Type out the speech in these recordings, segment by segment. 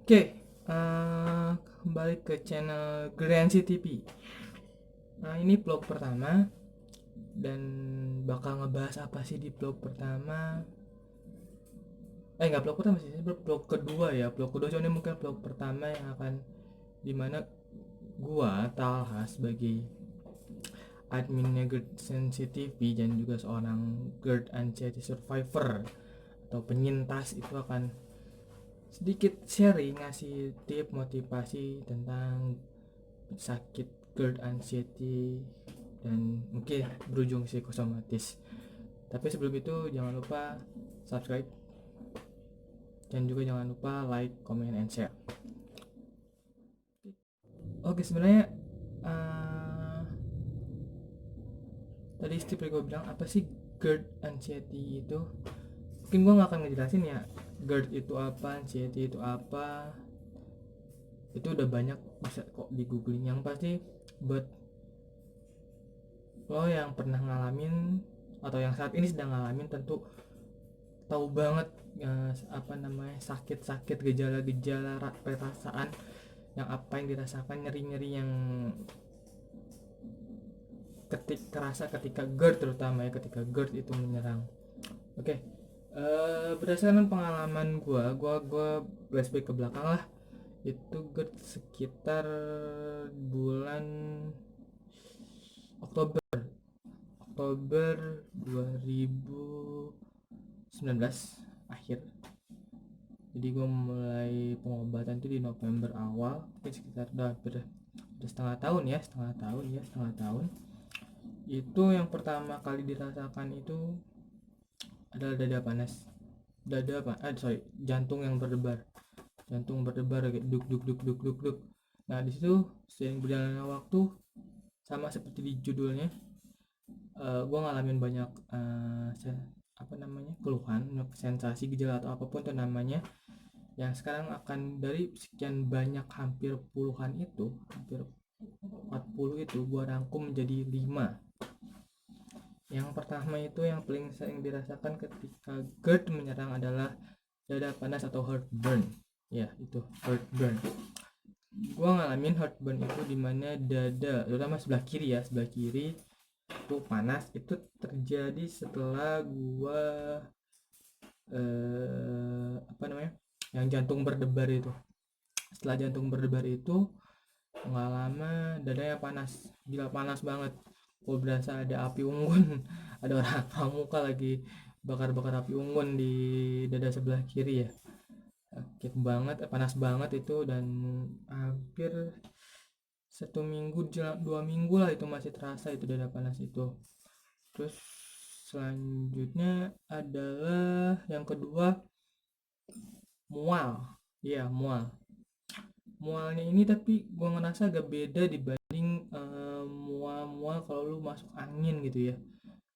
Oke, kembali ke channel Gransi TV. Nah, ini vlog pertama dan bakal ngebahas apa sih di vlog pertama? Nggak vlog pertama sih, ini vlog kedua ya. Vlog kedua soalnya mungkin vlog pertama yang akan dimana gua Talha sebagai adminnya GERD Sensitivity dan juga seorang GERD Anxiety Survivor atau penyintas itu akan sedikit sharing, ngasih tip motivasi tentang sakit GERD anxiety dan mungkin berujung psikosomatis. Tapi sebelum itu jangan lupa subscribe dan juga jangan lupa like, comment, and share. Oke, sebenarnya uh, tadi seperti gue bilang, apa sih GERD anxiety itu? Mungkin gue nggak akan ngejelasin ya GERD itu apa, anxiety itu apa. Itu udah banyak bisa kok di googling. Yang pasti buat lo yang pernah ngalamin atau yang saat ini sedang ngalamin tentu tahu banget apa namanya sakit-sakit, gejala-gejala perasaan yang apa yang dirasakan, nyeri-nyeri yang kerasa ketika GERD, terutama ya ketika GERD itu menyerang. Oke, berdasarkan pengalaman gua flashback ke belakang lah. Itu GERD sekitar bulan Oktober Oktober 2019 akhir. Jadi gue mulai pengobatan itu di November awal, mungkin sekitar udah setengah tahun. Itu yang pertama kali dirasakan itu adalah dada panas, jantung yang berdebar kayak duk duk duk duk duk duk. Nah, di situ seiring berjalannya waktu, sama seperti di judulnya, gue ngalamin banyak apa namanya, keluhan, sensasi, gejala atau apapun itu namanya, yang sekarang akan dari sekian banyak, hampir 40 itu gue rangkum menjadi 5. Yang pertama itu yang paling sering dirasakan ketika GERD menyerang adalah dada panas atau heartburn. Ya, itu heartburn. Gue ngalamin heartburn itu dimana dada, terutama sebelah kiri itu panas. Itu terjadi setelah gue apa namanya, yang jantung berdebar itu. Setelah jantung berdebar itu nggak lama dadanya panas, gila panas banget. Gue berasa ada api unggun, ada orang pramuka lagi bakar-bakar api unggun di dada sebelah kiri ya. Sakit banget, panas banget itu, dan hampir 1 minggu, 2 minggu lah itu masih terasa itu dada panas itu. Terus selanjutnya adalah yang kedua, mual. Iya, mual. Mualnya ini tapi gue ngerasa agak beda dibanding mual-mual kalau lu masuk angin gitu ya.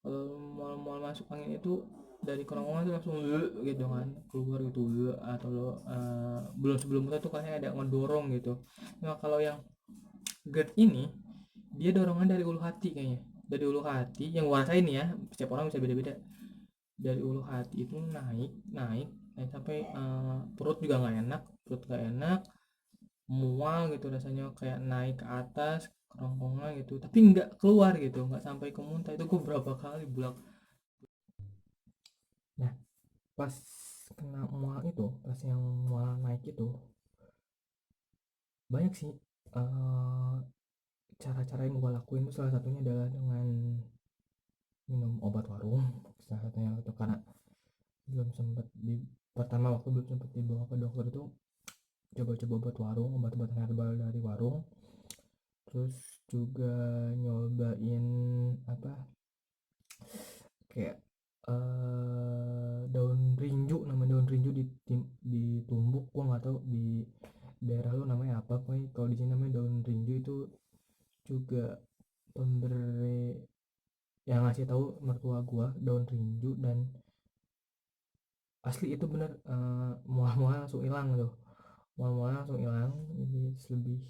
Kalau mual-mual masuk angin itu dari kerongkongan tuh langsung gitu kan, keluar gitu, atau lo belum, sebelum itu tuh kayaknya ada ngedorong gitu. Nah, kalau yang GERD ini dia dorongan dari ulu hati kayaknya, dari ulu hati yang gue rasain ya, setiap orang bisa beda-beda. Dari ulu hati itu naik naik naik sampai perut juga nggak enak, mual gitu rasanya, kayak naik ke atas kerongkongan gitu, tapi nggak keluar gitu, nggak sampai ke muntah. Itu gue berapa kali bulak. Nah, pas kena mual itu, pas yang mual naik itu, banyak sih eh, cara-cara yang gue lakuin. Itu salah satunya adalah dengan minum obat warung. Salah satunya itu karena belum sempat di pertama waktu belum sempat dibawa ke dokter itu, coba-coba obat warung, obat-obatan herbal dari warung. Terus juga nyobain apa, kayak daun rinju, nama daun rinju ditumbuk. Gua nggak tahu di daerah lu namanya apa, pokoknya kalau di sini namanya daun rinju. Itu juga pemberi yang ngasih tahu mertua gua daun rinju, dan asli itu bener, mual-mual langsung hilang tuh, mual-mual langsung hilang. Jadi lebih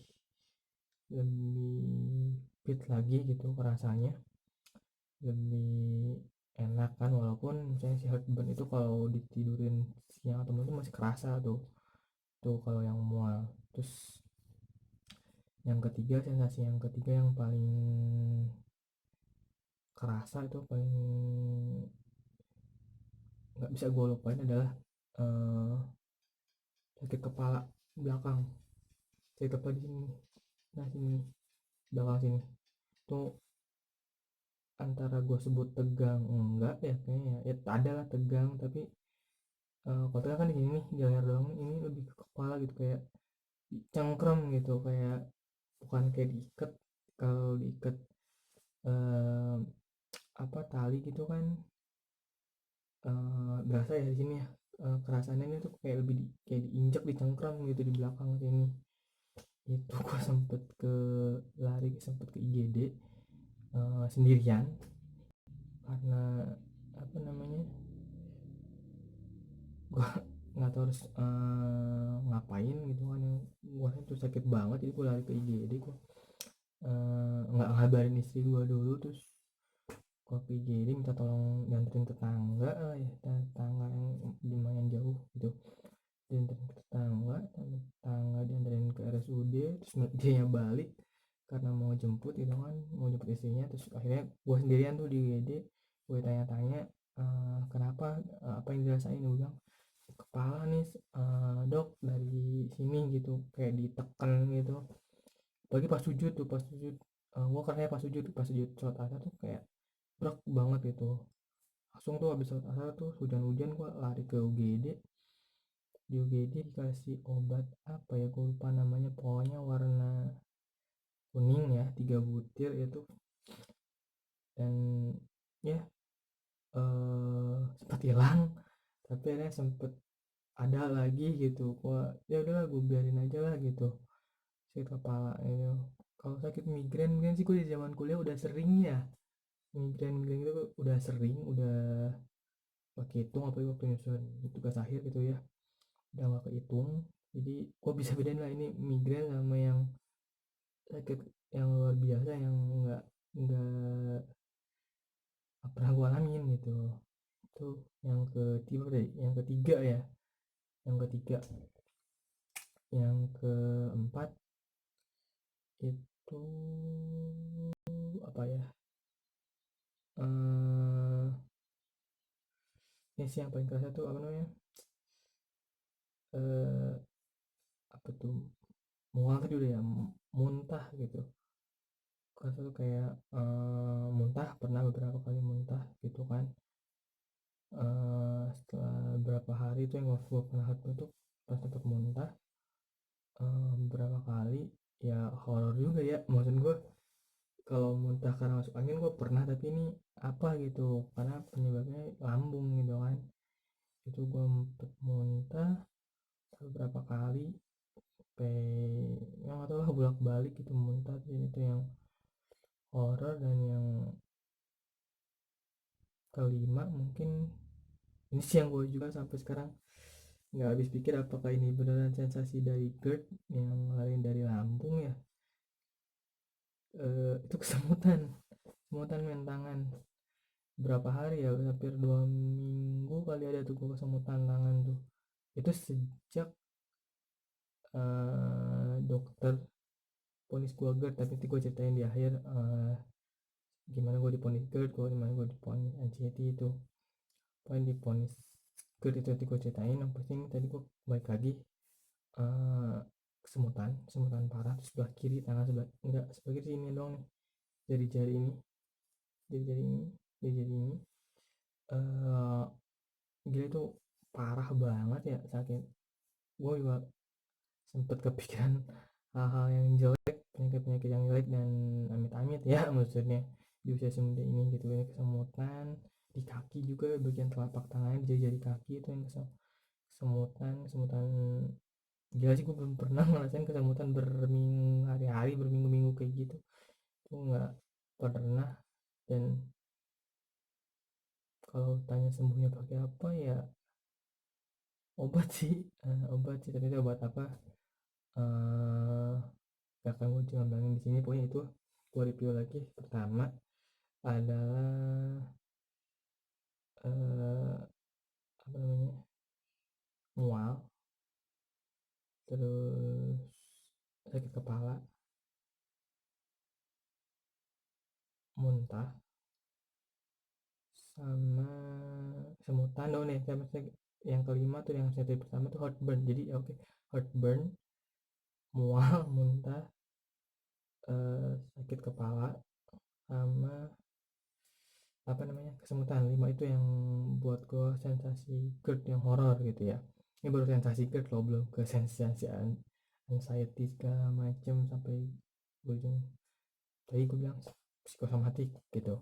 lebih fit lagi gitu rasanya, lebih enak kan. Walaupun misalnya si heartburn itu kalau ditidurin siang atau malam masih kerasa tuh, Itu kalau yang mual. Terus yang ketiga, sensasi yang ketiga yang paling kerasa itu paling nggak bisa gue lupain adalah eh, sakit kepala belakang, sakit kepala di sini, nah sini, belakang sini. Itu antara gue sebut tegang enggak ya, kayaknya ya, ada lah tegang, tapi kalau tegang kan di sini nih, di leher doang. Ini lebih ke kepala gitu, kayak cengkrem gitu, kayak bukan kayak diikat. Kalau diikat eh, apa tali gitu kan, berasa ya di sini ya, kerasannya ini tuh kayak lebih kayak diinjak, dicengkram gitu di belakang sini. Itu gua sempet ke lari, sempet ke IGD sendirian, karena apa namanya, gua nggak tahu harus ngapain gitu kan, yang gua itu sakit banget, jadi gua lari ke IGD. Gua nggak ngabarin istri gua dulu, terus gua ke IGD minta tolong dianterin tetangga, ya tetangga yang lumayan jauh gitu, dianterin ke tetangga, tetangga dianterin ke RSUD. Terus dia balik karena mau jemput gitu kan, mau jemput istrinya. Terus akhirnya gue sendirian tuh di UGD. Gue tanya-tanya, kenapa, apa yang dirasain. Gue bilang kepala nih, dok, dari sini gitu, kayak ditekan gitu. Apalagi pas sujud tuh, pas sujud, gue karena pas sujud sholat asar tuh kayak berat banget gitu. Langsung tuh habis sholat asar tuh hujan-hujan, gue lari ke UGD. Di UGD dikasih obat apa ya, gue lupa namanya, pokoknya warna kuning ya, 3 butir itu. Dan ya, sempat hilang, tapi akhirnya sempet ada lagi gitu. Gua ya udahlah, gue biarin aja lah gitu, sakit kepala itu. Kalau sakit migrain, mungkin sih gue di zaman kuliah udah sering ya, migrain migrain itu udah sering, udah pakai hitung, apalagi waktu nyusun tugas akhir gitu ya, udah gak kehitung. Jadi gue bisa bedain lah, ini migrain sama yang sakit yang luar biasa, yang nggak pernah gue alamin gitu. Itu yang ketiga deh, yang ketiga ya, yang ketiga. Yang keempat itu apa ya, eh ini sih yang paling kerasa tuh, apa namanya, eh apa tuh, mual tadi udah ya, muntah gitu. Kerasa tuh kayak muntah, pernah beberapa kali muntah gitu kan. Setelah beberapa hari itu yang waktu gue pernah tuh, pas tetap muntah beberapa kali. Ya horor juga ya, maksud gue, kalau muntah karena masuk angin gue pernah, tapi ini apa gitu, karena penyebabnya lambung gitu kan. Itu gue sempet muntah beberapa kali, sampai yang nggak tahu lah, bolak balik gitu muntah. Jadi itu yang horor. Dan yang kelima mungkin, ini sih yang gue juga sampai sekarang nggak habis pikir, apakah ini beneran sensasi dari GERD yang lari dari lambung ya. Itu kesemutan, kesemutan main tangan. Berapa hari ya, hampir 2 minggu kali ada tuh gue kesemutan tangan tuh. Itu sejak dokter ponis gue GERD. Tapi nanti gue ceritain di akhir gimana gue diponis GERD, gimana gue diponis anxiety itu. Pokoknya diponis GERD itu nanti gue ceritain. Yang penting tadi gue balik lagi, kesemutan, kesemutan parah. Terus sebelah kiri tangan, sebelah enggak, sebelah kiri sini doang nih, jari-jari ini, jari-jari ini, jari-jari ini, eh gila itu parah banget ya, sakit. Gue juga sempet kepikiran hal-hal yang jelek, penyakit-penyakit yang jelek, dan amit-amit ya maksudnya di usia semuda ini gitu ya. Kesemutan di kaki juga, bagian telapak tangannya, di jari-jari kaki itu yang kesemutan, kesemutan. Gila sih, gue belum pernah ngerasain kesemutan berminggu, hari-hari, berminggu-minggu kayak gitu. Itu nggak pernah. Dan kalau tanya sembuhnya pakai apa ya, obat sih, obat sih. Tapi itu obat apa, eh gak akan gue cuma bilangin di sini. Pokoknya itu gue review lagi. Pertama adalah apa namanya, mual. terus sakit kepala, muntah, sama semutan. Oh nih yang kelima tuh yang saya tadi pertama tuh heartburn. Jadi oke, heartburn, mual, muntah, sakit kepala, sama apa namanya, kesemutan. 5 itu yang buat gue sensasi GERD yang horor gitu ya. Ini baru sensasi GERD loh, belum ke sensasi anxiety segala macem sampai ujung tadi gue bilang psikosomatik gitu.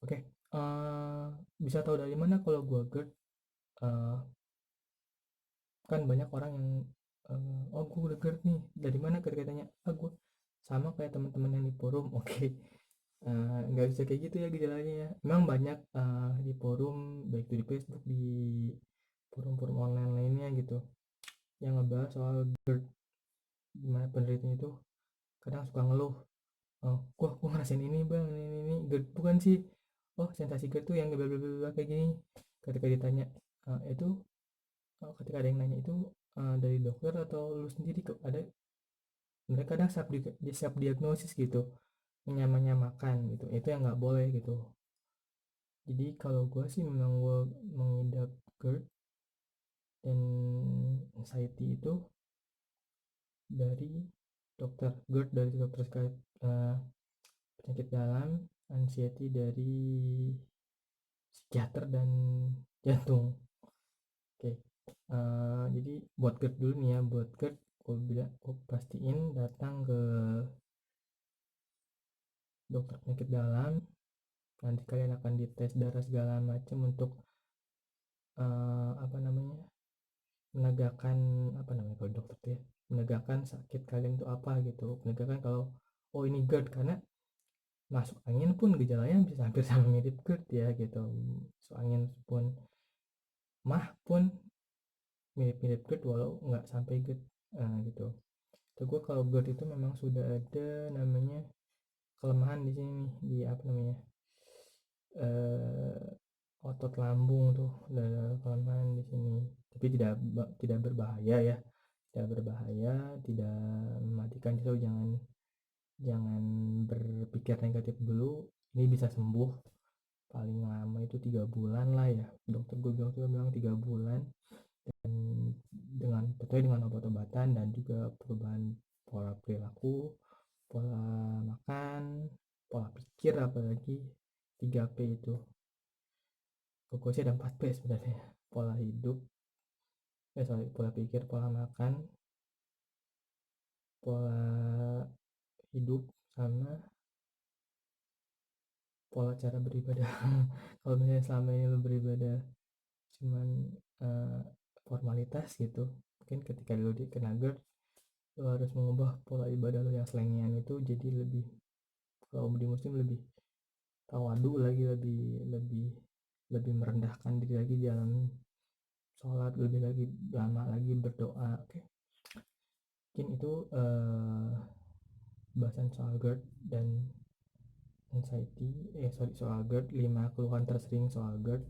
Oke, bisa tahu dari mana kalau gue GERD? Eh, kan banyak orang yang oh gue udah GERD nih, dari mana, ketika tanya gue sama kayak teman-teman yang di forum. Oke, nggak bisa kayak gitu ya gejalanya ya. Memang banyak di forum, baik itu di Facebook, di forum-forum online lainnya gitu, yang ngebahas soal GERD, gimana penderitanya itu kadang suka ngeluh, oh gua ngerasain ini bang, ini GERD bukan sih, oh sensasi GERD tuh yang bla bla bla kayak gini. Ketika ditanya itu ketika ada yang nanya itu dari dokter atau lu sendiri, kok ada mereka kadang siap diagnosis gitu, menyamakan gitu, itu yang nggak boleh gitu. Jadi kalau gue sih memang gue mengidap GERD dan anxiety itu dari dokter. GERD dari dokter terkait penyakit dalam, anxiety dari psikiater dan jantung. Oke, jadi buat GERD dulu nih ya, buat GERD gue pastiin datang ke dokter penyakit dalam. Nanti kalian akan dites darah segala macam untuk apa namanya, menegakkan, apa namanya kalau dokter tuh ya, menegakkan sakit kalian itu apa gitu, menegakkan kalau oh ini GERD, karena masuk angin pun gejalanya bisa hampir sama mirip GERD ya gitu. Masuk angin pun, mah pun mirip-mirip GERD walau nggak sampai GERD gitu. Terus gue kalau GERD itu memang sudah ada namanya kelemahan di sini nih, di apa namanya, eh, otot lambung tuh ada kelemahan di sini, tapi tidak berbahaya ya, tidak berbahaya, tidak mematikan. So jangan jangan berpikir negatif dulu, ini bisa sembuh paling lama itu 3 bulan lah ya, dokter gue bilang 3 bulan, dan tentunya dengan obat-obatan dan juga perubahan pola perilaku, pola makan, pola pikir, apalagi 3P itu. Gue sih ada 4P sebenarnya: pola hidup, pola pikir, pola makan, pola hidup, sama pola cara beribadah. Kalau misalnya selama ini lo beribadah cuman uh, formalitas gitu, mungkin ketika lo kena GERD lo harus mengubah pola ibadah lo yang selengean itu jadi lebih, kalau di muslim lebih tawadu lagi, lebih lebih lebih merendahkan diri lagi dalam sholat, lebih lagi lama lagi berdoa. Oke, mungkin itu bahasan soal GERD dan anxiety, soal GERD, 5 keluhan tersering soal GERD.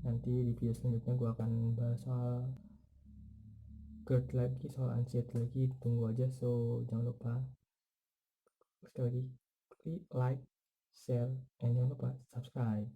Nanti di video selanjutnya gue akan bahas soal GERD lagi, soal anxiety lagi, tunggu aja. So jangan lupa sekali lagi klik like, share, and jangan lupa subscribe.